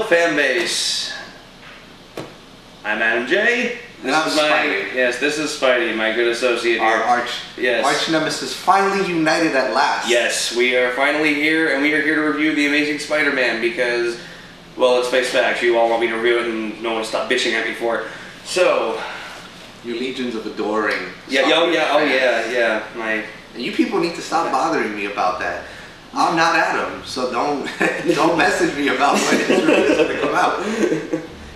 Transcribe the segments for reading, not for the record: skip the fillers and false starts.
fan base. I'm Adam J. And I'm Spidey. Yes, this is Spidey, my good associate here. Our arch nemesis finally united at last. Yes, we are finally here, and we are here to review The Amazing Spider-Man because, well, let's face facts, you all want me to review it and no one will stop bitching at me for it. So... Your legions of adoring. Yeah, my... And you people need to stop bothering me about that. I'm not Adam, so don't message me about when his review is going to come out.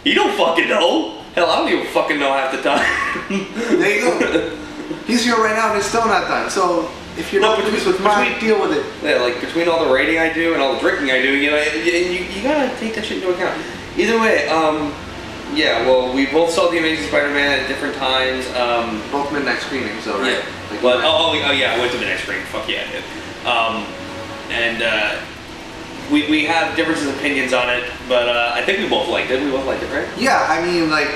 You don't fucking know. Hell, I don't even fucking know half the time. There you go. He's here right now and it's still not done. So if you're not pleased with mine, deal with it. Yeah, like between all the rating I do and all the drinking I do, you know, you gotta take that shit into account. Either way, yeah, well, we both saw The Amazing Spider-Man at different times. Both midnight screenings, though, right? Yeah. Like, well, oh yeah, I went to the next screening. Fuck yeah, I did. We have differences of opinions on it, but I think we both liked it. We both liked it, right? Yeah, I mean, like,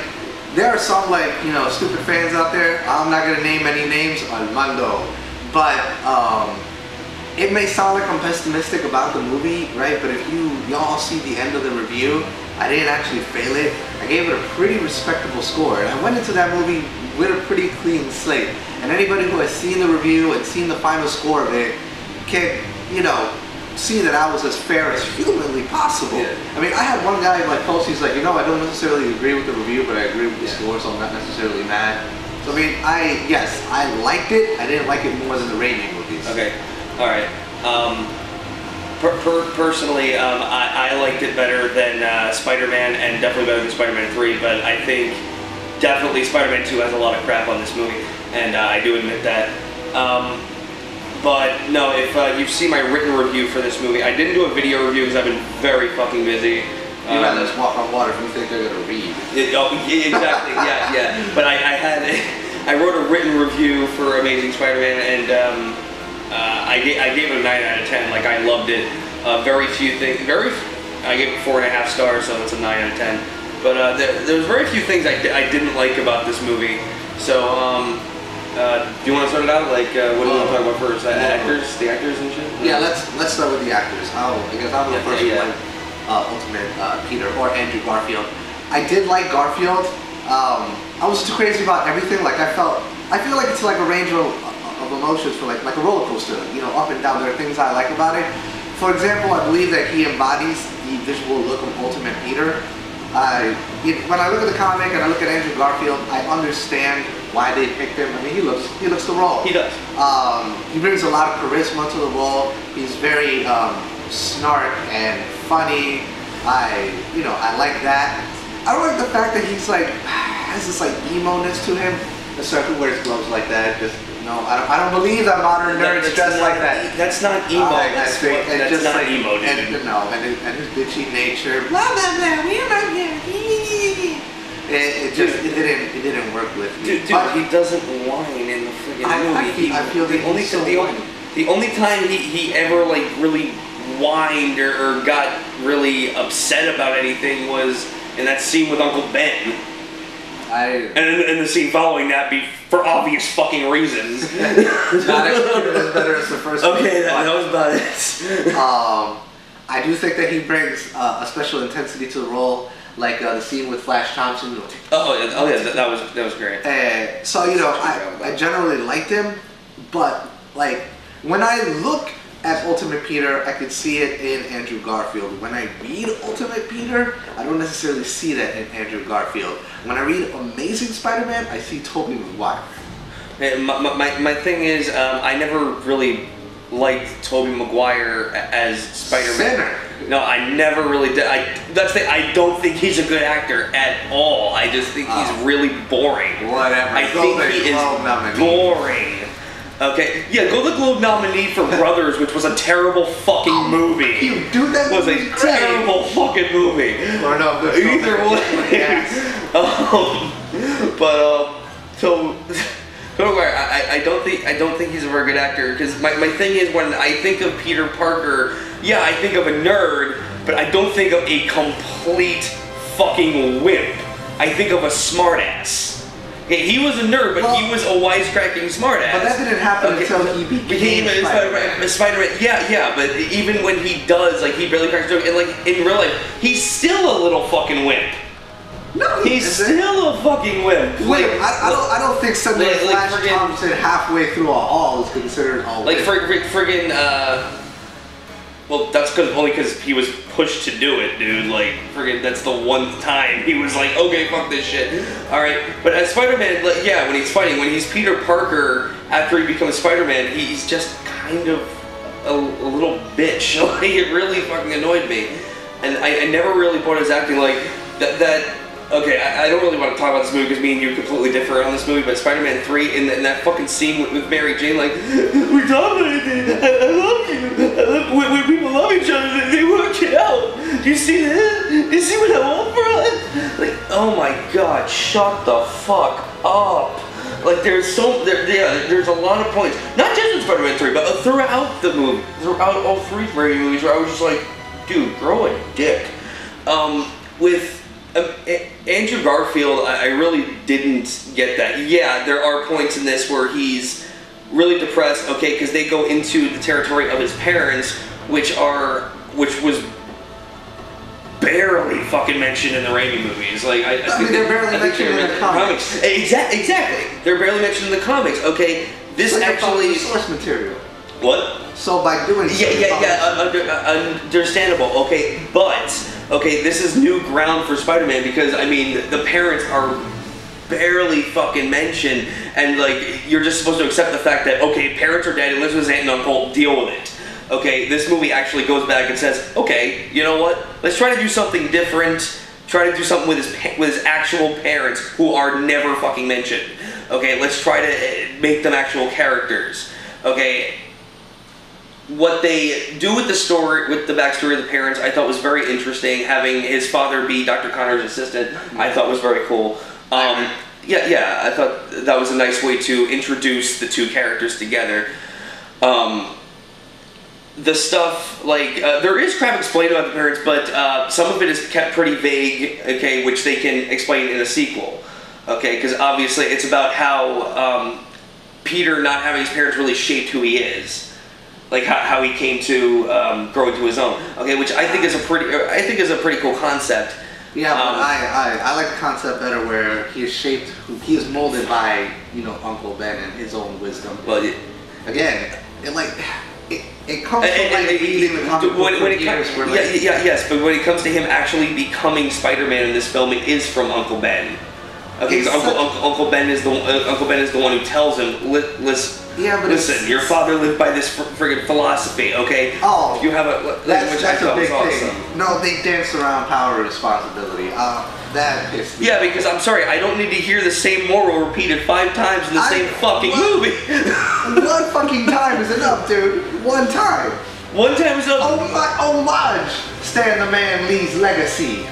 there are some, like, you know, stupid fans out there. I'm not gonna name any names, Armando, but it may sound like I'm pessimistic about the movie, right? But if y'all see the end of the review, I didn't actually fail it. I gave it a pretty respectable score, and I went into that movie with a pretty clean slate. And anybody who has seen the review and seen the final score of it can, you know, see that I was as fair as humanly possible. Yeah. I mean, I had one guy in my post, he's like, you know, I don't necessarily agree with the review, but I agree with the score, so I'm not necessarily mad. So I mean, yes, I liked it. I didn't like it more than the rating movies. Okay, all right. Personally, I liked it better than Spider-Man, and definitely better than Spider-Man 3, but I think definitely Spider-Man 2 has a lot of crap on this movie, and I do admit that. But no, if you've seen my written review for this movie, I didn't do a video review because I've been very fucking busy. You'd rather just walk on water if you think they're gonna read. Exactly, yeah. But I wrote a written review for Amazing Spider-Man, and I gave it a 9 out of 10. Like, I loved it. Very few things. I gave it 4.5 stars, so it's a 9 out of 10. But there was very few things I didn't like about this movie. So do you want to start it out? Like, what do you want to talk about first? The actors and shit. Yeah, let's start with the actors. I guess I'll go first with Ultimate Peter or Andrew Garfield. I did like Garfield. I was too crazy about everything. Like, I feel like it's like a range of emotions for like a roller coaster, you know, up and down. There are things I like about it. For example, I believe that he embodies the visual look of Ultimate Peter. When I look at the comic and I look at Andrew Garfield, I understand why they picked him. I mean, he looks the role. He does. He brings a lot of charisma to the role. He's very snark and funny. I like that. I like the fact that he's like has this like emo-ness to him. The circle wears gloves like that. Just no, I don't believe that modern nerds dress like that. That's not emo. That's not like, emo, dude. And his bitchy nature. Blah blah blah. We're not here. It didn't work with me. Dude, he doesn't whine in the friggin' movie. I feel the only time he ever like really whined or got really upset about anything was in that scene with Uncle Ben. And the scene following that for obvious fucking reasons. Not executed as better as the first one. Okay, that was about it. I do think that he brings a special intensity to the role, like the scene with Flash Thompson. Oh yeah, that was great. So you know, I generally liked him, but like when I look at Ultimate Peter, I could see it in Andrew Garfield. When I read Ultimate Peter, I don't necessarily see that in Andrew Garfield. When I read Amazing Spider-Man, I see Tobey Maguire. My thing is, I never really liked Tobey Maguire as Spider-Man. Sinner. No, I never really did. I don't think he's a good actor at all. I just think he's really boring. Whatever. I think he is boring. Okay, yeah, go the Globe nominee for Brothers, which was a terrible fucking movie. You do that was a terrible fucking movie. Or no, either way. So I don't think he's a very good actor because my thing is when I think of Peter Parker, yeah, I think of a nerd, but I don't think of a complete fucking wimp. I think of a smartass. He was a nerd, but he was a wisecracking smartass. But that didn't happen until he became Spider-Man. Yeah, but even when he does, like, he barely cracks a joke, and like in real life, he's still a little fucking wimp. No, he's still a fucking wimp. Wait, I don't think suddenly Flash Thompson halfway through a hall is considered all like friggin' well, that's only because he was pushed to do it, dude. Like, friggin', that's the one time he was like, okay, fuck this shit. Alright, but as Spider-Man, like, yeah, when he's fighting, when he's Peter Parker, after he becomes Spider-Man, he's just kind of a little bitch. Like, it really fucking annoyed me. And I never really bought his acting, like, okay, I don't really want to talk about this movie because me and you completely differ on this movie, but Spider-Man 3, in that fucking scene with Mary Jane, like, we dominated, I love you, when people love each other, they work it out. Do you see that? Do you see what I want for us? Like, oh my god, shut the fuck up. Like, there's a lot of points, not just in Spider-Man 3, but throughout the movie, throughout all three movies, where I was just like, dude, grow a dick. With Andrew Garfield, I really didn't get that. Yeah, there are points in this where he's really depressed, okay, because they go into the territory of his parents, which was barely fucking mentioned in the Raimi movies. Like, I mean, they're barely mentioned in the comics. Exactly. They're barely mentioned in the comics. Okay, this actually source material. What? So by doing understandable. Okay, but okay, this is new ground for Spider-Man because I mean the parents are barely fucking mentioned, and like you're just supposed to accept the fact that okay, parents are dead and lives with his aunt and uncle, deal with it. Okay, this movie actually goes back and says, okay, you know what? Let's try to do something different. Try to do something with his actual parents who are never fucking mentioned. Okay, let's try to make them actual characters. Okay. What they do with the story, with the backstory of the parents, I thought was very interesting. Having his father be Dr. Connor's assistant, I thought was very cool. Yeah, I thought that was a nice way to introduce the two characters together. The stuff, like, there is crap explained about the parents, but some of it is kept pretty vague, okay, which they can explain in a sequel. Okay, because obviously it's about how Peter not having his parents really shaped who he is. Like how he came to grow into his own, okay, which I think is a pretty cool concept. Yeah, but I like the concept better where he is shaped, he is molded by Uncle Ben and his own wisdom. Well, again, it comes from like reading the comic book for years. Yes, but when it comes to him actually becoming Spider-Man in this film, it is from Uncle Ben. Okay, because Uncle Ben is the one who tells him, listen, your father lived by this friggin' philosophy, okay? Oh, you have that's a big thing. No, they dance around power and responsibility. That pissed me. Yeah, because I'm sorry, I don't need to hear the same moral repeated 5 times in the same fucking movie. One fucking time is enough, dude. One time. One time is enough. Homage. Stan the Man Lee's legacy.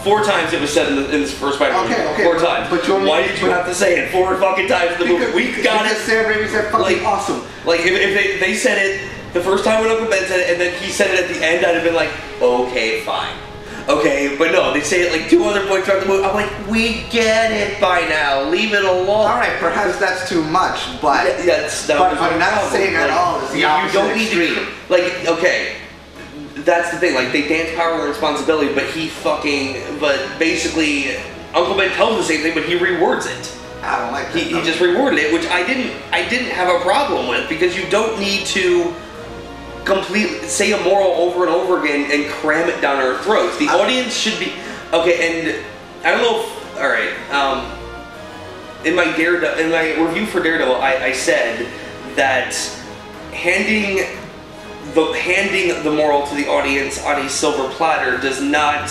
4 times it was said in this first Spider-Man. Okay. 4 times. But why did you have to say it 4 fucking times in the movie? We got it. Because Sam Raimi said fucking awesome. Like, if they said it the first time when Uncle Ben said it, and then he said it at the end, I'd have been like, okay, fine. Okay, but no, they say it like 2 other points throughout the movie. I'm like, we get it by now. Leave it alone. Alright, perhaps that's too much, but... I'm not saying at all. It's the opposite you don't need to... Like, okay... That's the thing, like, they dance power and responsibility, but basically, Uncle Ben tells the same thing, but he rewords it. I don't like that. He just reworded it, which I didn't have a problem with, because you don't need to completely say a moral over and over again and cram it down our throats. The audience should be, okay, and I don't know if, alright, in my review for Daredevil, I said that handing the moral to the audience on a silver platter does not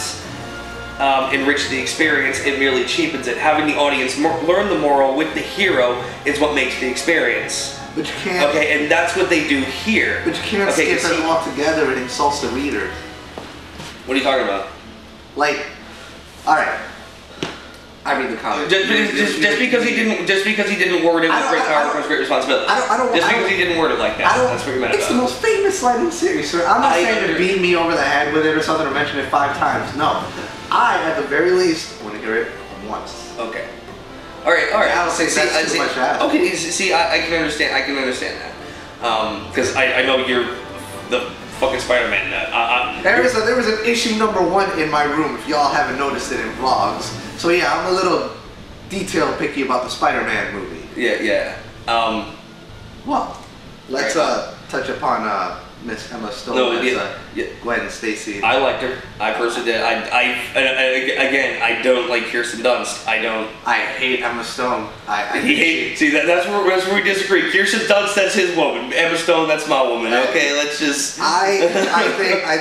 enrich the experience, it merely cheapens it. Having the audience learn the moral with the hero is what makes the experience. But you can't... Okay, and that's what they do here. But you can't skip it all together and insults the reader. What are you talking about? Like, alright. I read the comics. Just because he didn't word it with great power comes great responsibility. Just because he didn't word it like that. That's what you're mad about. It's the most famous line in the series, sir. I'm not saying to beat me over the head with it or something or mention it 5 times. No. I, at the very least, want to hear it once. Okay. All right. I don't think that's too much to ask. Okay, see, I can understand. I can understand that. Because I know you're the fucking Spider-Man nut. There was an issue #1 in my room. If y'all haven't noticed it in vlogs. So yeah, I'm a little detail picky about the Spider-Man movie. Yeah. Well, let's touch upon Miss Emma Stone as Gwen Stacy. I liked her. I personally did. Again, I don't like Kirsten Dunst. I hate Emma Stone. See, that's where we disagree. Kirsten Dunst, that's his woman. Emma Stone, that's my woman. Okay, let's just. I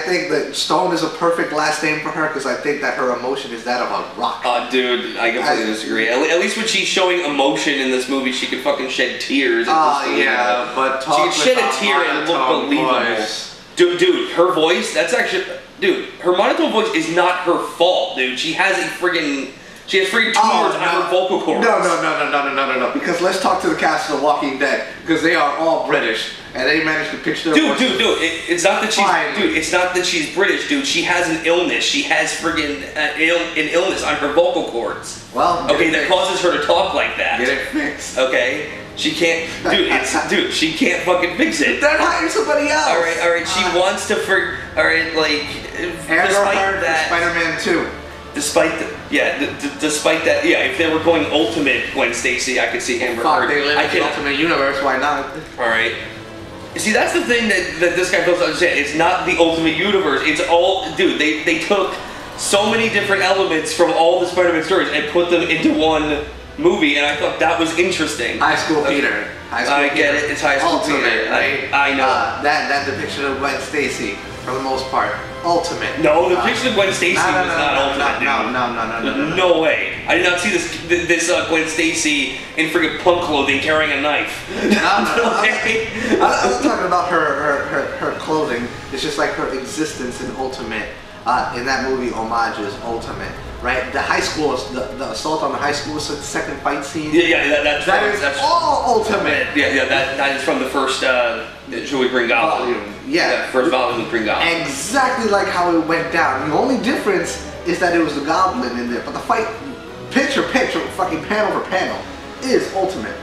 think that Stone is a perfect last name for her because I think that her emotion is that of a rock. Dude, I completely disagree. At least when she's showing emotion in this movie, she could fucking shed tears. Yeah, but she could shed a tear and look believable. Dude, her voice, that's actually, dude, her monotone voice is not her fault, dude. She has freaking tumors on her vocal cords. No. Because let's talk to the cast of The Walking Dead, because they are all British, and they managed to pitch their voices. Dude, it's not that she's British, dude. She has an illness. She has friggin' an illness on her vocal cords. Well, okay, that causes her to talk like that. Get it fixed. Okay. She can't, dude, she can't fucking fix it. Then hire somebody else. Alright, she wants to, despite that. Spider-Man 2. Despite that, if they were going Ultimate Gwen Stacy, I could see Amber Heard. They live in the Ultimate Universe, why not? Alright. See, that's the thing that this guy fails to understand. It's not the Ultimate Universe. It's all, dude, they took so many different elements from all the Spider-Man stories and put them into one movie, and I thought that was interesting. High School Peter. I get it. It's High School Peter. Right? I know. That depiction of Gwen Stacy, for the most part, ultimate. No, the depiction of Gwen Stacy was not ultimate. No. No way. I did not see this Gwen Stacy in friggin' punk clothing carrying a knife. No. I'm not talking about her clothing. It's just like her existence in Ultimate. In that movie, homages Ultimate. Right, the high school, the assault on the high school second fight scene. That's all Ultimate. Yeah, that is from the first Julie Green Goblin. Yeah, first volume with Green Goblin. Exactly like how it went down. The only difference is that it was the Goblin in there, but the fight, picture, fucking panel for panel, is Ultimate.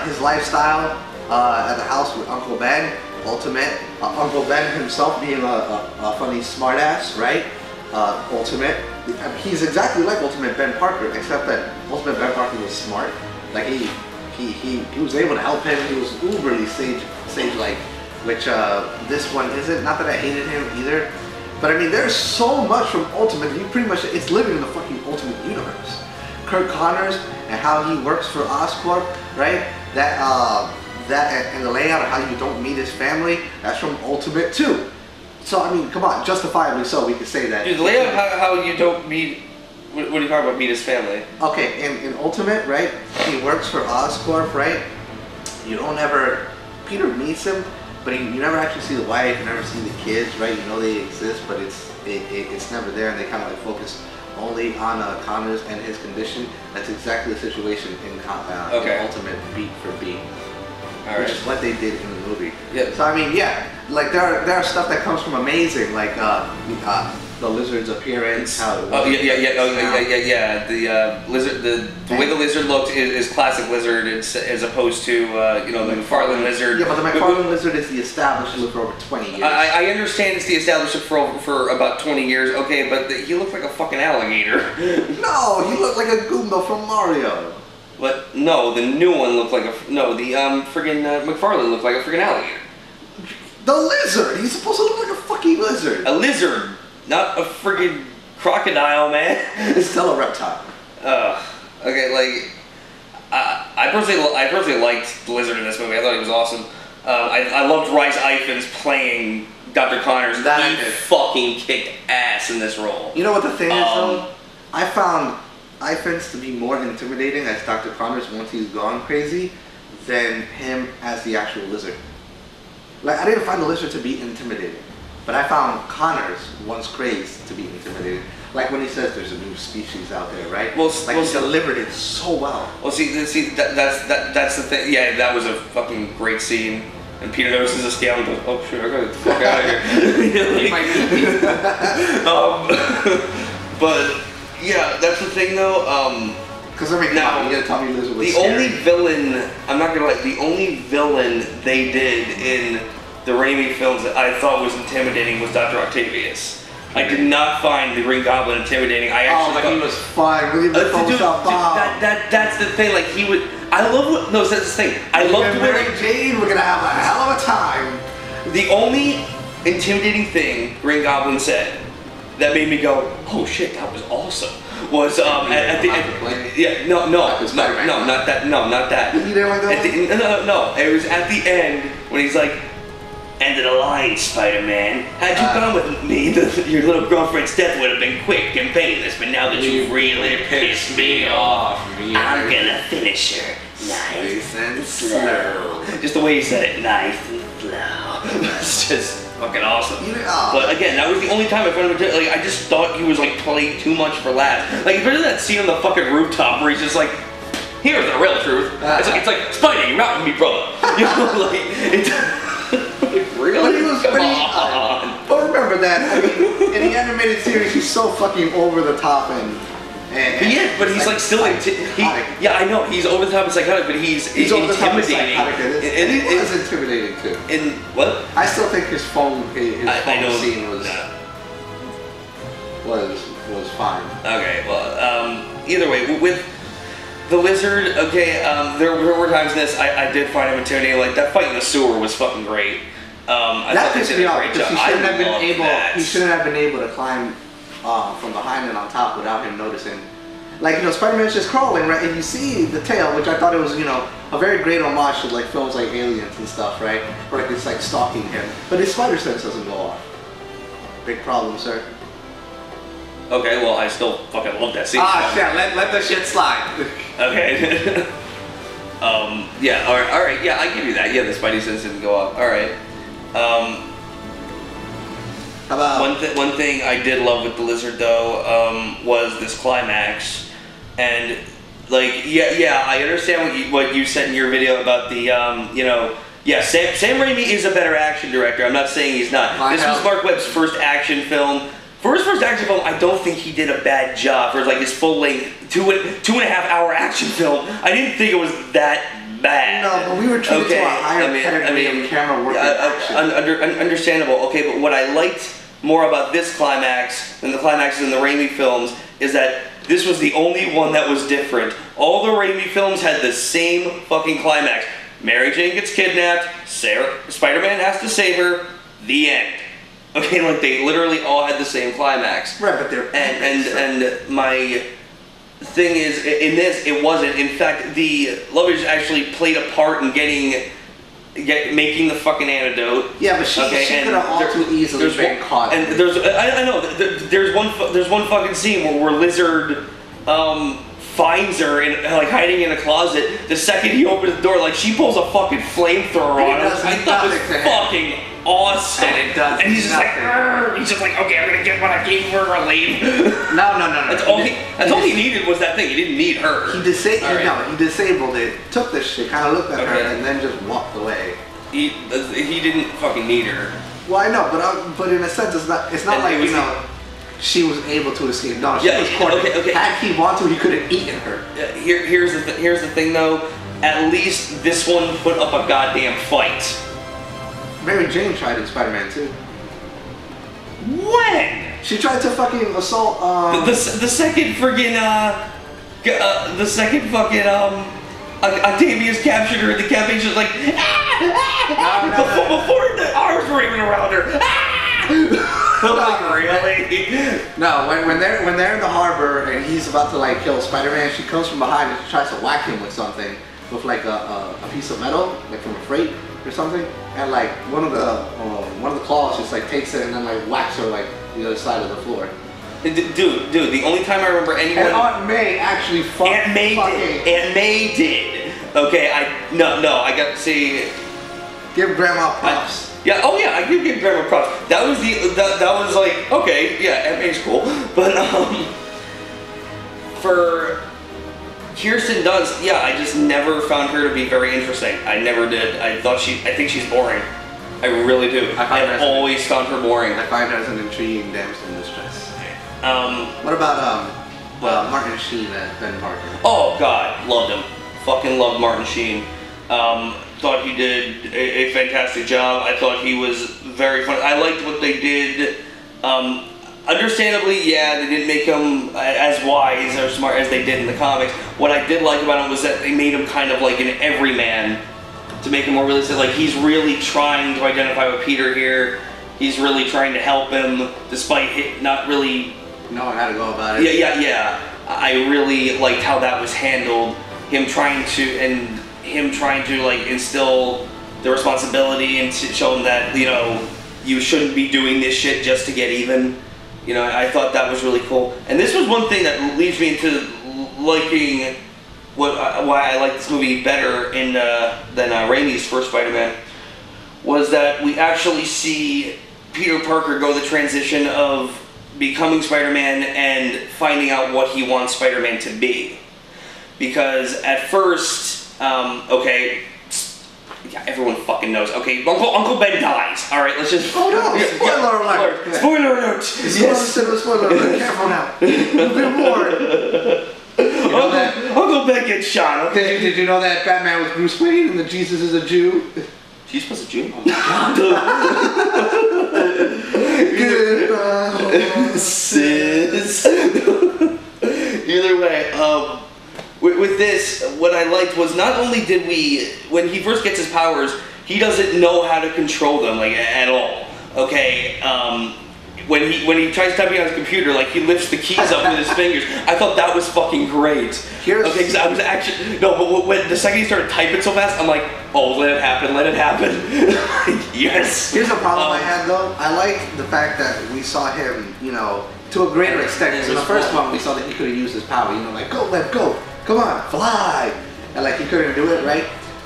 His lifestyle at the house with Uncle Ben, Ultimate. Uncle Ben himself being a funny smartass, right? Ultimate. He's exactly like Ultimate Ben Parker, except that Ultimate Ben Parker was smart. Like he was able to help him. He was uberly sage-like, which this one isn't. Not that I hated him either, but I mean, there's so much from Ultimate. You pretty much, it's living in the fucking Ultimate universe. Kirk Connors and how he works for Oscorp, right? That and the layout of how you don't meet his family, that's from Ultimate too. So I mean, come on, justifiably so, we could say that. Dude, the layout of how you don't meet, what are you talking about, meet his family? Okay, in Ultimate, right, he works for Oscorp, right? You don't ever, Peter meets him, but you never actually see the wife, you never see the kids, right? You know they exist, but it's never there, and they kind of like focus only on Connors and his condition. That's exactly the situation in Ultimate, beat for beat. Which is what they did in the movie. Yeah. So I mean, yeah, like there are stuff that comes from Amazing, like the lizard's appearance. How it was. The lizard, the way the lizard looked is classic lizard, as opposed to the McFarlane lizard. Yeah, but the McFarlane lizard is the established look for over 20 years. I understand it's the established look for about 20 years. Okay, but he looked like a fucking alligator. No, he looked like a Goomba from Mario. But no, the new one looked like friggin' McFarlane looked like a friggin' alligator. The lizard! He's supposed to look like a fucking lizard. A lizard, not a friggin' crocodile, man. It's still a reptile. Okay, like I personally liked the lizard in this movie. I thought he was awesome. I loved Rhys Ifans playing Dr. Connors. He fucking kicked ass in this role. You know what the thing is though? I found Ifans to be more intimidating as Dr. Connors once he's gone crazy than him as the actual lizard. Like, I didn't find the lizard to be intimidating, but I found Connors once crazed to be intimidating. Like when he says there's a new species out there, right? He delivered it so well. Well, see, that's the thing. Yeah, that was a fucking great scene. And Peter notices a scale and goes, "Oh shit, I gotta get the fuck out of here." He might be. But Yeah, that's the thing though. Because I mean, now, you gotta tell me Lizard was the scary. only villain, I'm not gonna lie, the only villain they did in the Raimi films that I thought was intimidating was Dr. Octavius. I did not find the Green Goblin intimidating. I actually thought he was fun. That's the thing. Like he would. I love what. No, that's the thing. I loved when Mary Jane. We're gonna have a hell of a time. The only intimidating thing Green Goblin said that made me go, "Oh shit, that was awesome." Was at the end. Yeah, no, not that. No, not that. You didn't like that? No. It was at the end when he's like, "End of the line, Spider-Man. Had you gone with me, your little girlfriend's death would have been quick and painless. But now that you really pissed me off, I'm gonna finish her nice and slow." Just the way he said it, nice and slow. It's just fucking awesome. But again, that was the only time I found him. Like, I just thought he was like playing too much for laughs. Like, remember that scene on the fucking rooftop where he's just like, "Here's the real truth." It's like Spidey, you're not with me, brother. You know, like it's. Really? Come on. But remember that, I mean, in the animated series, he's so fucking over the top and he is, but he's like still yeah, I know he's over the top and psychotic, but he's intimidating. It was intimidating too. In what? I still think his phone scene was fine. Okay, well, either way, with the Lizard, okay, there were times in this I did find him intimidating. Like that fight in the sewer was fucking great. That pissed me off because he shouldn't have been able to climb from behind and on top without him noticing. Like, you know, Spider-Man's just crawling, right? And you see the tail, which I thought it was, you know, a very great homage to like films like Aliens and stuff, right? Where it's like stalking him. But his spider sense doesn't go off. Big problem, sir. Okay, well, I still fucking love that scene. Shit, let the shit slide. Okay. Yeah, alright, yeah, I give you that. Yeah, the Spidey sense didn't go off. Alright. How about one thing I did love with the Lizard though was this climax, and like yeah I understand what you said in your video about the you know, yeah, Sam Raimi is a better action director. I'm not saying he's not. This was Mark Webb's first action film. For his first action film, I don't think he did a bad job. For like his full length 2.5 hour action film, I didn't think it was that bad. No, but we were treated to a higher pedigree of camera work action. Understandable. Okay, but what I liked more about this climax than the climaxes in the Raimi films is that this was the only one that was different. All the Raimi films had the same fucking climax. Mary Jane gets kidnapped, Spider-Man has to save her, the end. Okay, like they literally all had the same climax. Right, but they're and my thing is, in this, it wasn't. In fact, the lovers actually played a part in making the fucking antidote. Yeah, but she could have all too easily been caught. And I know there's one fucking scene where Lizard finds her like hiding in a closet. The second he opens the door, like she pulls a fucking flamethrower on him. I thought it was fucking awesome. And it does. And he's just like, okay, I'm gonna get what I gave her and leave. No. That's all he needed was that thing. He didn't need her. He disabled it, took the shit, kind of looked at her, and then just walked away. He didn't fucking need her. Well, I know, but in a sense, it's not like, you know, she was able to escape. No, she was cornered. Okay. Had he wanted to, he could have eaten her. Here's the thing though. At least this one put up a goddamn fight. Mary Jane tried in Spider-Man 2. When? She tried to fucking assault. The second friggin' Octavius captured her. The cafe was like before the arms were even around her. Like, really? No, when they're in the harbor and he's about to like kill Spider-Man, she comes from behind and she tries to whack him with something, with like a piece of metal, like from a freight or something, and like one of the claws just like takes it and then like whacks her like the other side of the floor. Dude, the only time I remember anyone. And Aunt May actually Aunt May did. Okay, I got to see. Give Grandma props. Yeah, oh yeah, I do give Grandma props. That was like, okay, yeah, Aunt May's cool. But for Kirsten Dunst, yeah, I just never found her to be very interesting. I never did. I think she's boring. I really do. I've always found her boring. I find her as an intriguing damsel in distress. What about Martin Sheen as Ben Parker. Oh God, loved him. Fucking loved Martin Sheen. Thought he did a fantastic job. I thought he was very funny. I liked what they did. Understandably, yeah, they didn't make him as wise or smart as they did in the comics. What I did like about him was that they made him kind of like an everyman to make him more realistic. Like, he's really trying to identify with Peter here. He's really trying to help him, despite not really knowing how to go about it. Yeah. I really liked how that was handled. Him trying to like instill the responsibility and to show him that, you know, you shouldn't be doing this shit just to get even. You know, I thought that was really cool. And this was one thing that leads me into liking why I like this movie better than Raimi's first Spider-Man, was that we actually see Peter Parker go the transition of becoming Spider-Man and finding out what he wants Spider-Man to be. Because at first, okay, yeah, everyone fucking knows. Okay, Uncle Ben dies. All right, let's just. Oh no! Spoiler alert! Spoiler alert! Yes. Spoiler alert! Careful now. A bit more. Uncle Ben gets shot. Okay. Did you know that Batman was Bruce Wayne and that Jesus is a Jew? Jesus was a Jew? Oh my God. Sis. Either way, with this, what I liked was not only did when he first gets his powers, he doesn't know how to control them, like, at all. Okay, when he tries typing on his computer, like, he lifts the keys up with his fingers. I thought that was fucking great. Okay, because I was actually, no, but when the second he started typing so fast, I'm like, oh, let it happen. Yes. Here's a problem I had, though. I like the fact that we saw him, you know, to a greater extent. In the first one, we saw that he could have used his power, you know, like, go, let go. Come on, fly! And like, he couldn't do it, right?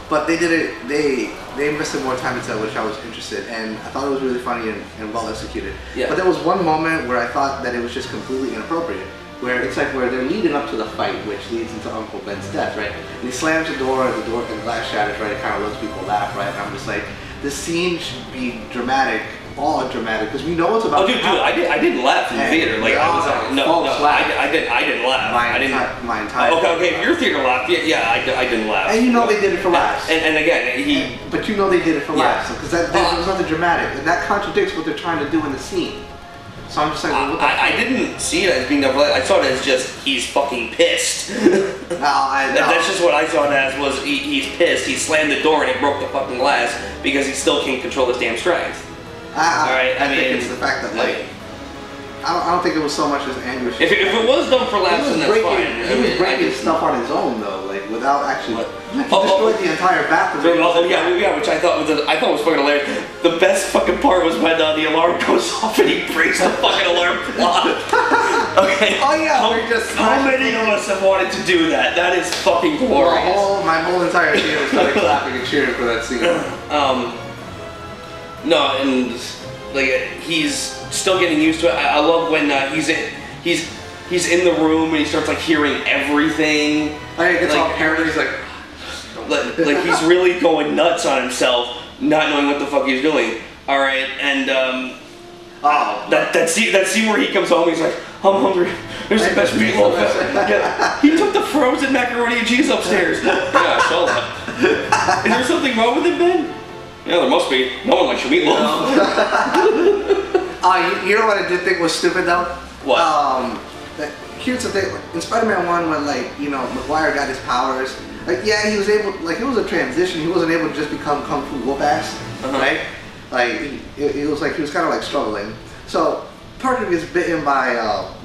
But they did it, they invested more time into it, which I was interested in, and I thought it was really funny and well executed. Yeah. But there was one moment where I thought that it was just completely inappropriate, where it's like where they're leading up to the fight, which leads into Uncle Ben's death, right? And he slams the door, and the glass shatters, right? It kind of lets people laugh, right? And I'm just like, this scene should be dramatic. All dramatic, because we know it's about. Oh, dude, I didn't laugh in the theater. Like, I was like, I didn't laugh. My entire. Okay, if your theater laughed, yeah, I didn't laugh. And you know they did it for laughs. And again, But you know they did it for laughs, because there was nothing dramatic, and that contradicts what they're trying to do in the scene. So I'm just like, what the I didn't see it as being double. I saw it as just he's fucking pissed. That's just what I saw it as, was he's pissed. He slammed the door and it broke the fucking glass because he still can't control his damn strength. I think it's the fact that, like, I don't think it was so much as anger. If it was done for laughs, then that's fine. He was breaking stuff on his own, though, like, without actually. He destroyed the entire bathroom. Yeah, which I thought was fucking hilarious. The best fucking part was when the alarm goes off and he breaks the fucking alarm clock. Okay. Oh yeah. How many of us have wanted to do that? That is fucking glorious. My whole entire theater started clapping and cheering for that scene. No, and like, he's still getting used to it. I love when he's in the room and he starts like hearing everything. It gets all paranoid. He's like he's really going nuts on himself, not knowing what the fuck he's doing. All right, and that scene where he comes home, he's like, I'm hungry. There's the best meatloaf. Yeah, he took the frozen macaroni and cheese upstairs. Yeah, I saw that. Is there something wrong with it, Ben? Yeah, there must be. No one likes your meatloaf. You know what I did think was stupid though? What? Here's the thing. In Spider-Man 1, when, like, you know, McGuire got his powers, like, yeah, he was able, like, it was a transition. He wasn't able to just become Kung Fu whoop-ass, right? Like, it was like he was kind of like struggling. So Parker gets bitten by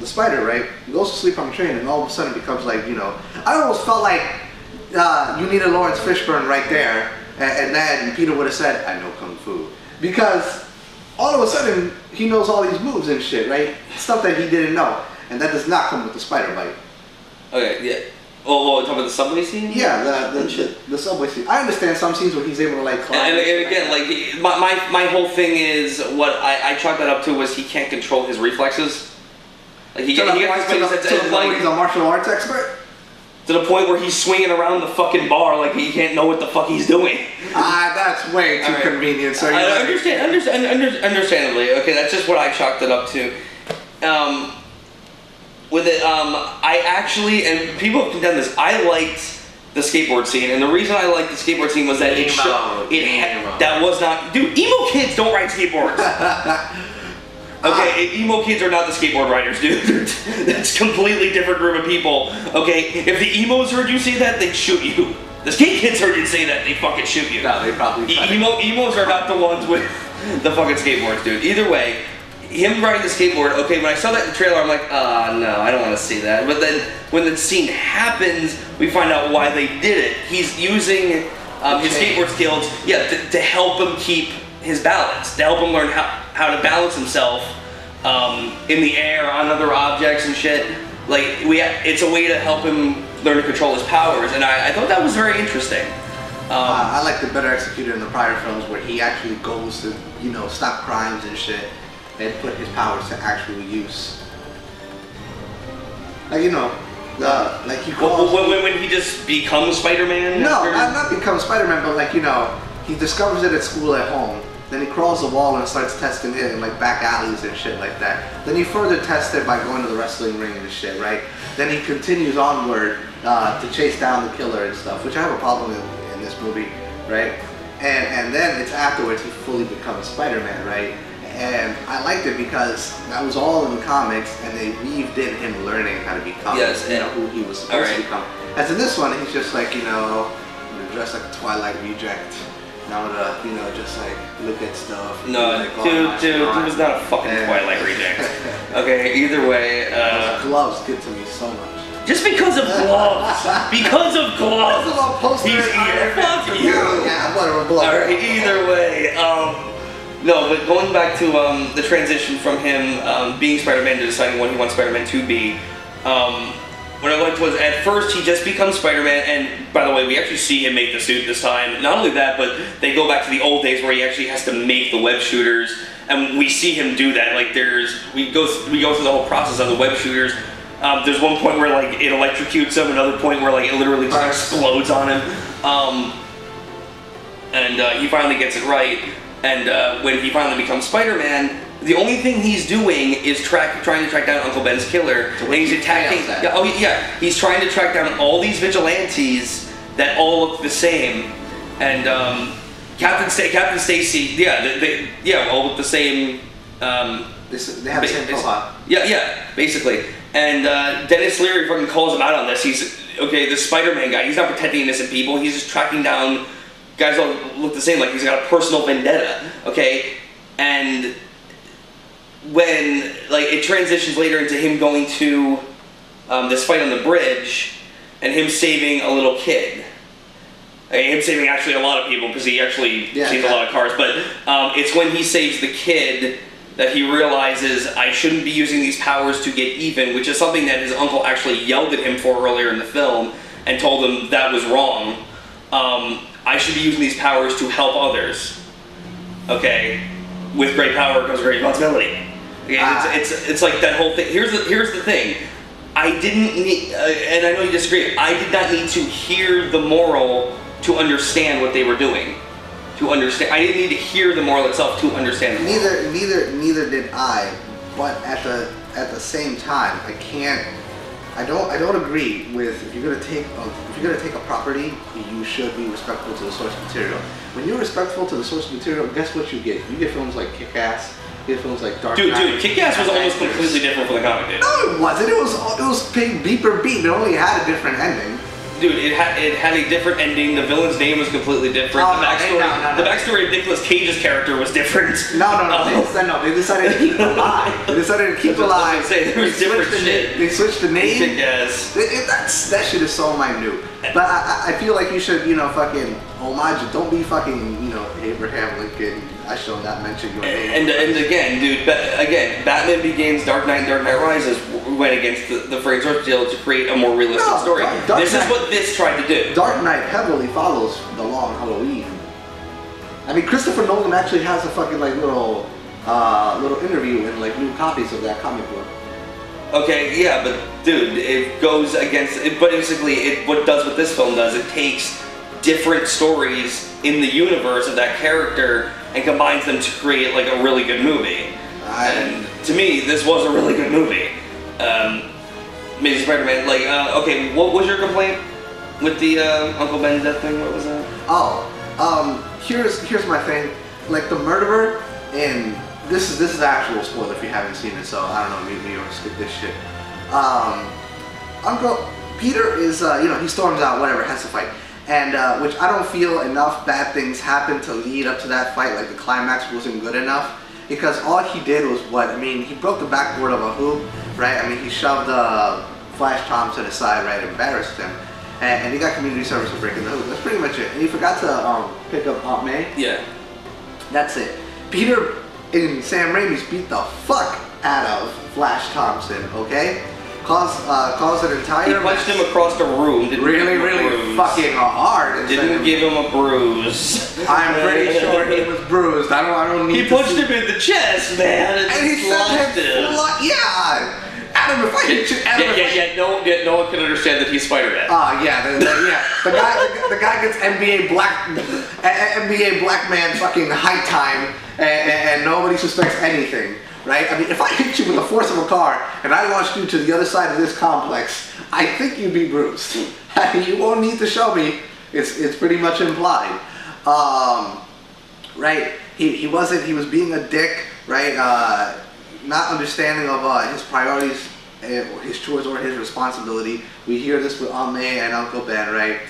the spider, right? He goes to sleep on the train, and all of a sudden it becomes like, you know, I almost felt like you needed Lawrence Fishburne right there. And then Peter would have said, I know Kung Fu. Because all of a sudden, he knows all these moves and shit, right? Stuff that he didn't know. And that does not come with the spider bite. Okay, yeah. Oh, talking about the subway scene? Yeah, the subway scene. I understand some scenes where he's able to, like, climb. And again, like, my whole thing is, what I chalked that up to was he can't control his reflexes. Like, he gets to the point he's a martial arts expert? To the point where he's swinging around the fucking bar like he can't know what the fuck he's doing. That's way too convenient. So understandably. Okay, that's just what I chalked it up to. with it, I actually, and people have condemned this, I liked the skateboard scene, and the reason I liked the skateboard scene was that that was not, dude, emo kids don't ride skateboards. Okay, emo kids are not the skateboard riders, dude. That's a completely different group of people. Okay, if the emos heard you say that, they'd shoot you. The skate kids heard you say that, they fucking shoot you. No, they probably emos are not the ones with the fucking skateboards, dude. Either way, him riding the skateboard, okay, when I saw that in the trailer, I'm like, no, I don't want to see that. But then, when the scene happens, we find out why they did it. He's using his skateboard skills, yeah, to help him keep his balance, to help him learn how to balance himself in the air, on other objects and shit. Like, it's a way to help him learn to control his powers, and I thought that was very interesting. I liked it better executed in the prior films where he actually goes to, you know, stop crimes and shit and put his powers to actual use. Like, you know, like he calls... When he just becomes Spider-Man? No, not become Spider-Man, but like, you know, he discovers it at school at home. Then he crawls the wall and starts testing it in like back alleys and shit like that. Then he further tests it by going to the wrestling ring and shit, right? Then he continues onward to chase down the killer and stuff, which I have a problem in this movie, right? And then it's afterwards he fully becomes Spider-Man, right? And I liked it because that was all in the comics, and they weaved in him learning how to become, you know, who he was supposed to become. As in this one, he's just like, you know, dressed like a Twilight reject. Now to, you know, just like look at stuff. No, like, dude, he was not a fucking Twilight reject. Okay, either way. Those gloves get to me so much. Just because of gloves. Because of gloves. He's here. Fuck you. Yeah, whatever. Alright, either way. No, but going back to the transition from him being Spider-Man to deciding what he wants Spider-Man to be. What I liked was, at first, he just becomes Spider-Man, and by the way, we actually see him make the suit this time. Not only that, but they go back to the old days where he actually has to make the web shooters, and we see him do that. Like, we go through the whole process of the web shooters. There's one point where, like, it electrocutes him, another point where, like, it literally just explodes on him. And he finally gets it right, and when he finally becomes Spider-Man, the only thing he's doing is trying to track down Uncle Ben's killer, and he's attacking. He's trying to track down all these vigilantes that all look the same, and Captain Stacy, all look the same. They have the same profile. Yeah, basically. And Dennis Leary fucking calls him out on this. He's the Spider-Man guy. He's not protecting innocent people. He's just tracking down guys all look the same. Like, he's got a personal vendetta. Okay, and when, like, it transitions later into him going to this fight on the bridge and him saving a little kid. Him saving actually a lot of people because he actually saves a lot of cars, but it's when he saves the kid that he realizes, I shouldn't be using these powers to get even, which is something that his uncle actually yelled at him for earlier in the film and told him that was wrong. I should be using these powers to help others. Okay? With great power comes great responsibility. Okay, it's like that whole thing. Here's the thing. I didn't need, and I know you disagree, I did not need to hear the moral to understand what they were doing. To understand, I didn't need to hear the moral itself to understand the moral. Neither did I. But at the same time, I don't agree with, if you're gonna take a property, you should be respectful to the source material. When you're respectful to the source material, guess what you get? You get films like Kick-Ass. You get films like Dark Knight. Dude, Kick-Ass was almost completely different from the comic, dude. No, it wasn't. It was beat for beat. It only had a different ending. Dude, it had a different ending. The villain's name was completely different. The backstory of Nicolas Cage's character was different. No. They decided to keep it alive. They decided to keep it alive. There was different shit. They switched the name. Kick-Ass. That shit is so minute. But I feel like you should, fucking homage it. Don't be fucking, Abraham Lincoln. I shall not mention your name. And again, dude, Batman Begins, Dark Knight, and Dark Knight Rises went against the franchise source material to create a more realistic story. This is what this tried to do. Dark Knight heavily follows the Long Halloween. I mean, Christopher Nolan actually has a fucking little interview in new copies of that comic book. Okay, yeah, but dude, it goes against it. But basically, what this film does, it takes different stories in the universe of that character and combines them to create a really good movie. And to me, this was a really good movie. Amazing Spider-Man. Like, okay, what was your complaint with the Uncle Ben death thing? What was that? Oh, here's my thing. Like the murderer, and this is actual spoiler if you haven't seen it. So I don't know, maybe you'll skip this shit. Uncle Peter is, he storms out, whatever, has to fight. And, which I don't feel enough bad things happened to lead up to that fight, like the climax wasn't good enough. Because all he did was he broke the backboard of a hoop, right? I mean, he shoved Flash Thompson aside, right, embarrassed him. And he got community service for breaking the hoop. That's pretty much it. And he forgot to pick up Aunt May. Yeah. That's it. Peter and Sam Raimi's beat the fuck out of Flash Thompson, okay? Caused an entire... He punched him across the room. Really fucking hard. Didn't give him a bruise. I'm pretty sure he was bruised. I don't need He punched him in the chest, man. And he sent him... Yeah! Adam, if I hit you... Adam, no one can understand that he's Spider-Man. Yeah. The guy gets NBA black man fucking height time and nobody suspects anything. Right? I mean, if I hit you with the force of a car and I launched you to the other side of this complex, I think you'd be bruised. You won't need to show me. It's pretty much implied. Right? He was being a dick, right? Not understanding of his priorities, his chores or his responsibility. We hear this with Aunt May and Uncle Ben, right?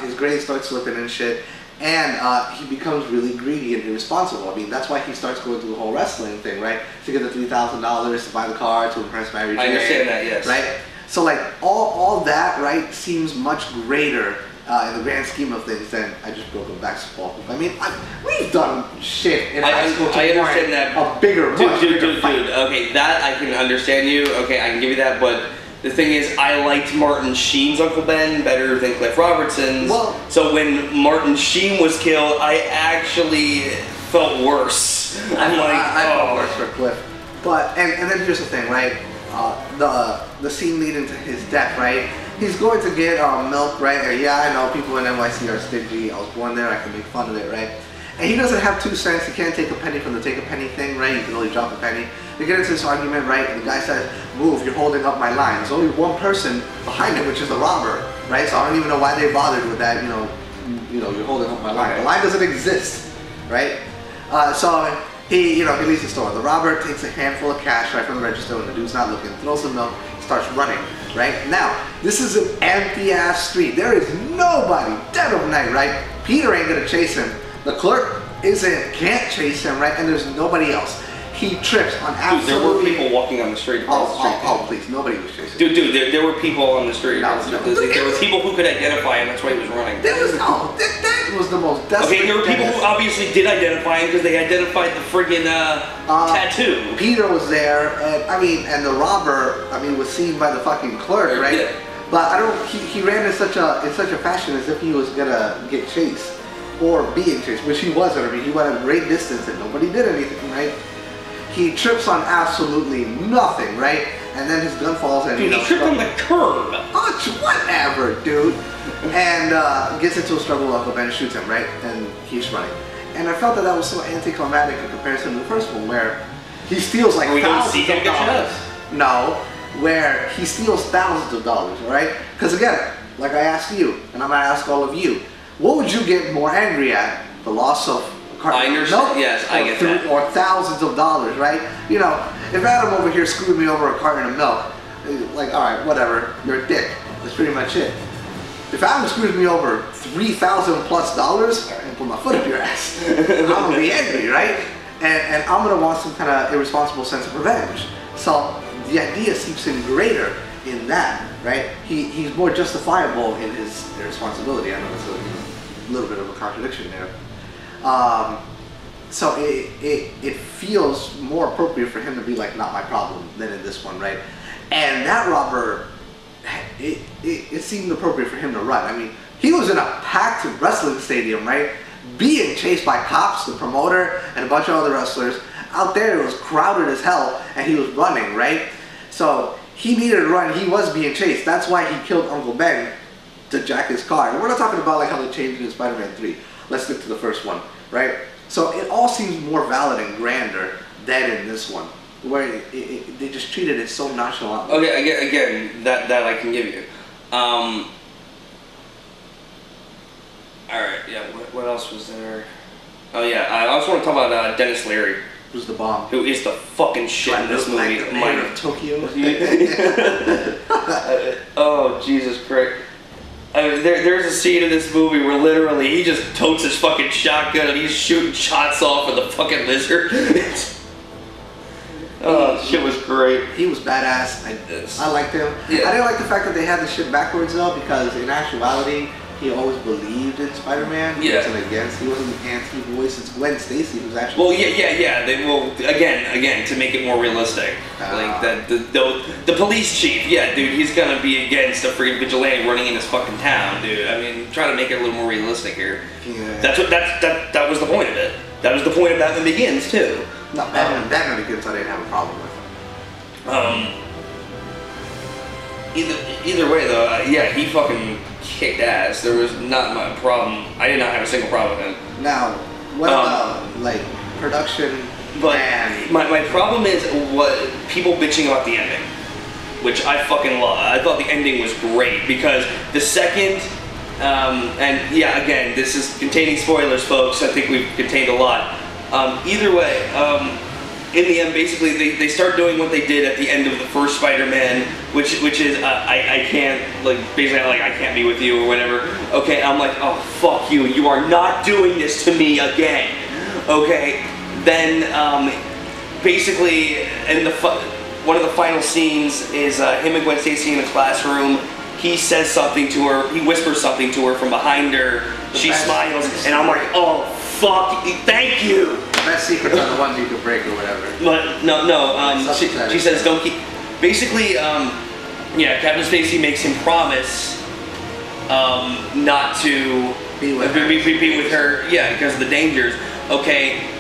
His grades start slipping and shit. And he becomes really greedy and irresponsible. I mean, that's why he starts going through the whole wrestling thing, right? To get the $3,000 to buy the car, to impress Mary Jane. I understand that, yes. Right? So, like, all that, right, seems much greater in the grand scheme of things than I just broke a basketball hoop. I mean, we've done shit in high school to understand that. A bigger, dude. Okay, that I can understand you. Okay, I can give you that, but... The thing is, I liked Martin Sheen's Uncle Ben better than Cliff Robertson's. Well, so when Martin Sheen was killed, I actually felt worse. I felt worse for Cliff. But and then here's the thing, right? The scene leading to his death, right? He's going to get milk, right? Yeah, I know people in NYC are stingy. I was born there. I can make fun of it, right? And he doesn't have 2 cents. He can't take a penny from the take a penny thing, right? You can only drop a penny. They get into this argument, right? And the guy says, "Move, you're holding up my line." There's only one person behind him, which is the robber, right? So I don't even know why they bothered with that, you're holding up my line. The line doesn't exist, right? So he leaves the store. The robber takes a handful of cash right from the register when the dude's not looking, throws the milk, starts running, right? Now, this is an empty-ass street. There is nobody, dead of night, right? Peter ain't gonna chase him. The clerk can't chase him, right? And there's nobody else. He trips on absolutely... Dude, there were people walking on the street. Oh, please, nobody was chasing. Dude, there were people on the street. There were people who could identify him, that's why he was running. That was the most desperate... Okay, there were people who obviously did identify him because they identified the friggin' tattoo. Peter was there, and the robber, was seen by the fucking clerk, right? Yeah. But he ran in such a fashion as if he was gonna get chased. Or being chased, which he wasn't. He went a great distance and nobody did anything, right? He trips on absolutely nothing, right? And then his gun falls and... Dude, he tripped on the curb! Oh, whatever, dude! And gets into a struggle with Uncle Ben, shoots him, right? And he's running. And I felt that was so anticlimactic in comparison to the first one, where he steals like thousands of dollars. No, where he steals thousands of dollars, right? Because again, like I asked you, and I'm gonna ask all of you, what would you get more angry at? The loss of a carton of milk? Yes, I get that. Or thousands of dollars, right? If Adam over here screwed me over a carton of milk, like, alright, whatever, you're a dick. That's pretty much it. If Adam screws me over $3,000+ dollars, I'm gonna put my foot up your ass. I'm gonna be angry, right? And I'm gonna want some kind of irresponsible sense of revenge. So the idea seems in greater in that, right? He's more justifiable in his irresponsibility. I know it's a little bit of a contradiction there. So it feels more appropriate for him to be like, not my problem, than in this one, right? And that robber, it seemed appropriate for him to run. He was in a packed wrestling stadium, right? Being chased by cops, the promoter, and a bunch of other wrestlers. Out there it was crowded as hell, and he was running, right? So he needed to run. He was being chased. That's why he killed Uncle Ben to jack his car. And we're not talking about like how they changed it in Spider-Man 3. Let's stick to the first one, right? So it all seems more valid and grander than in this one. where they just treated it so nonchalant. Okay, again, that I can give you. All right, yeah. What else was there? Oh yeah, I also want to talk about Dennis Leary. Who's the bomb? Who is the fucking shit in this movie? Like the mayor of Tokyo. Oh Jesus Christ! I mean, there's a scene in this movie where literally he just totes his fucking shotgun and he's shooting shots off of the fucking lizard. Oh, shit was great. He was badass. I liked him. Yeah. I didn't like the fact that they had the shit backwards though, because in actuality, he always believed in Spider-Man. He wasn't against. He wasn't the anti-voice. It's Gwen Stacy who's actually. Well, yeah. They will again to make it more realistic. Like that, the police chief. Yeah, dude, he's gonna be against a freaking vigilante running in his fucking town, dude. I mean, try to make it a little more realistic here. Yeah. That was the point of it. That was the point of Batman Begins too. No, Batman Begins I didn't have a problem with. Either way though, yeah, he fucking kicked ass. There was not my problem. I did not have a single problem with him. Now, what about like production? But my problem is what people bitching about the ending, which I fucking love. I thought the ending was great because the second, and yeah, again, this is containing spoilers, folks. I think we've contained a lot. Either way, in the end, basically, they start doing what they did at the end of the first Spider-Man, which is I can't, like, basically like I can't be with you or whatever. Okay, I'm like, oh fuck you, you are not doing this to me again. Okay, then basically in one of the final scenes is him and Gwen Stacy in the classroom. He says something to her. He whispers something to her from behind her. She smiles, and I'm like, oh fuck, thank you. Best secrets are the ones you could break or whatever. But no. She says don't keep. Basically, yeah, Captain Spacey makes him promise not to be with her. Yeah, because of the dangers. Okay.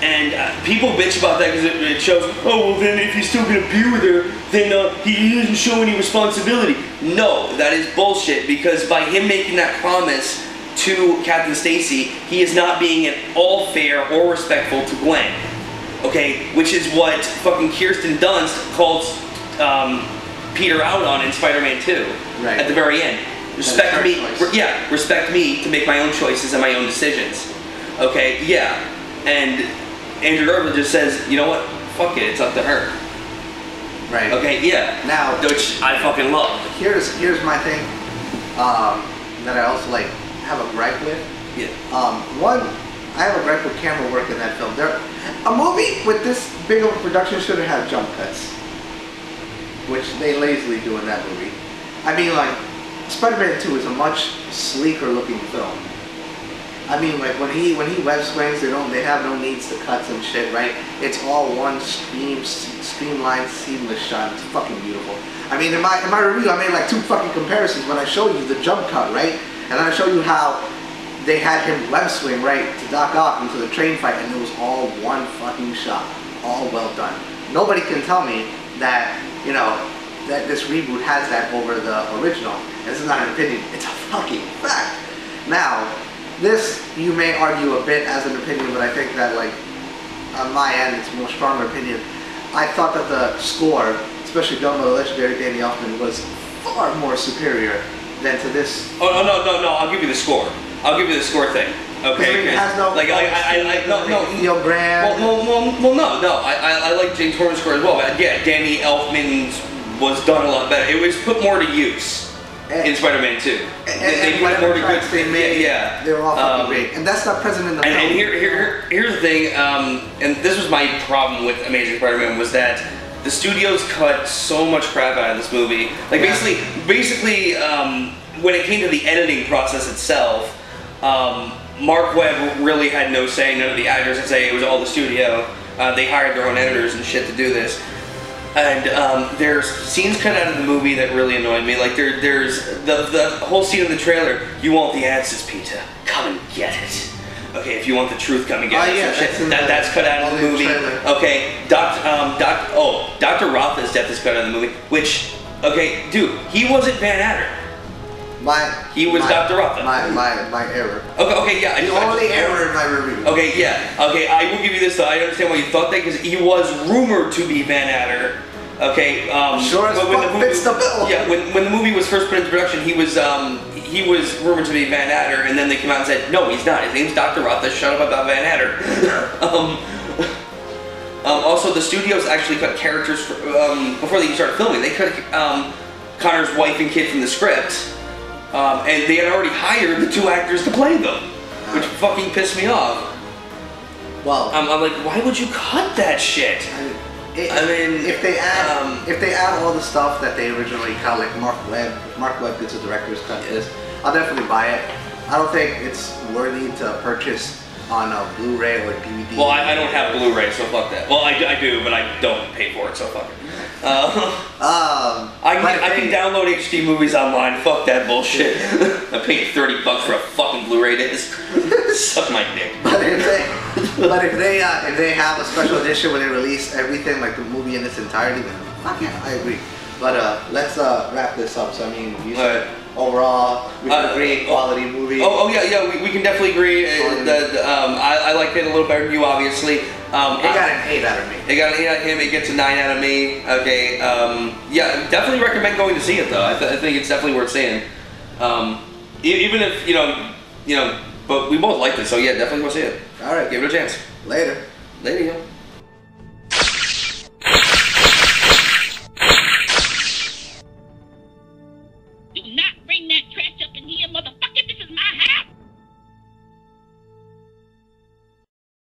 And people bitch about that because it shows, oh, well then if he's still going to be with her, then he doesn't show any responsibility. No, that is bullshit, because by him making that promise to Captain Stacy, he is not being at all fair or respectful to Gwen. Okay, which is what fucking Kirsten Dunst calls Peter out on in Spider-Man 2 at the very end. Respect me, respect me to make my own choices and my own decisions. Okay, yeah, and Andrew Garfield just says, you know what, fuck it, it's up to her. Right. Okay, yeah. Now, which I fucking love. Here's my thing that I also like have a gripe with. Yeah. One, I have a gripe with camera work in that film. A movie with this big of a production shouldn't have jump cuts, which they lazily do in that movie. I mean, like, Spider-Man 2 is a much sleeker looking film. I mean, like when he web swings, they have no needs to cuts and shit, right? It's all one streamlined, seamless shot. It's fucking beautiful. I mean, in my review, I made like 2 fucking comparisons when I showed you the jump cut, right? And then I showed you how they had him web swing right to Doc Ock into the train fight, and it was all one fucking shot, all well done. Nobody can tell me that that this reboot has that over the original. This is not an opinion; it's a fucking fact. Now. This, you may argue a bit as an opinion, but I think that, like, on my end, it's a more stronger opinion. I thought that the score, especially done by the legendary Danny Elfman, was far more superior than to this. Oh, no, I'll give you the score. I'll give you the score thing. Okay, it has no, like, Neil Brand. Well, no, I like James Horner's score as well. Yeah, Danny Elfman's was done a lot better. It was put more to use. In Spider-Man 2. They put more to good they made, they were all fucking great. And that's not present in the film. And here's the thing, and this was my problem with Amazing Spider-Man, was that the studios cut so much crap out of this movie. Like, basically, when it came to the editing process itself, Mark Webb really had no say. None of the actors had say. It was all the studio. They hired their own editors and shit to do this. And there's scenes cut out of the movie that really annoyed me. Like there's the whole scene in the trailer. You want the answers, Peter? Come and get it. Okay, if you want the truth, come and get it. Yeah, that's cut out of the movie. Okay, Dr. Roth's death is cut out of the movie. Which, okay, dude, he wasn't Van Adder. He was Dr. Rotha. My error. Okay, yeah. The only error in my review. Okay, yeah. Okay, I will give you this though. I understand why you thought that because he was rumored to be Van Adder. Okay. Sure as fuck fits the bill. Yeah. When the movie was first put into production, he was rumored to be Van Adder, and then they came out and said, no, he's not. His name's Dr. Rotha. Shut up about Van Adder. Also, the studios actually cut characters before they even started filming. They cut Connor's wife and kid from the script. And they had already hired the 2 actors to play them, which fucking pissed me off. Well, I'm like, why would you cut that shit? If they add all the stuff that they originally cut, like Mark Webb gets a director's cut this, I'll definitely buy it. I don't think it's worthy to purchase on a Blu-ray or DVD. Well, I don't have Blu-ray, so fuck that. Well, I do, but I don't pay for it, so fuck it. I can download HD movies online. Fuck that bullshit. I paid $30 for a fucking Blu-ray disc. Suck my dick. But if they have a special edition where they release everything, like the movie in its entirety, then fuck yeah, I agree. But let's wrap this up. So I mean, you said overall we can agree, quality movie. Oh yeah, we can definitely agree. I like it a little better than you, obviously. It got an 8 out of me. It got an 8 out of him. It gets a 9 out of me. Okay. Yeah, definitely recommend going to see it though. I think it's definitely worth seeing. Even if you know, but we both liked it, so yeah, definitely go see it. All right, give it a chance. Later. Later, yo.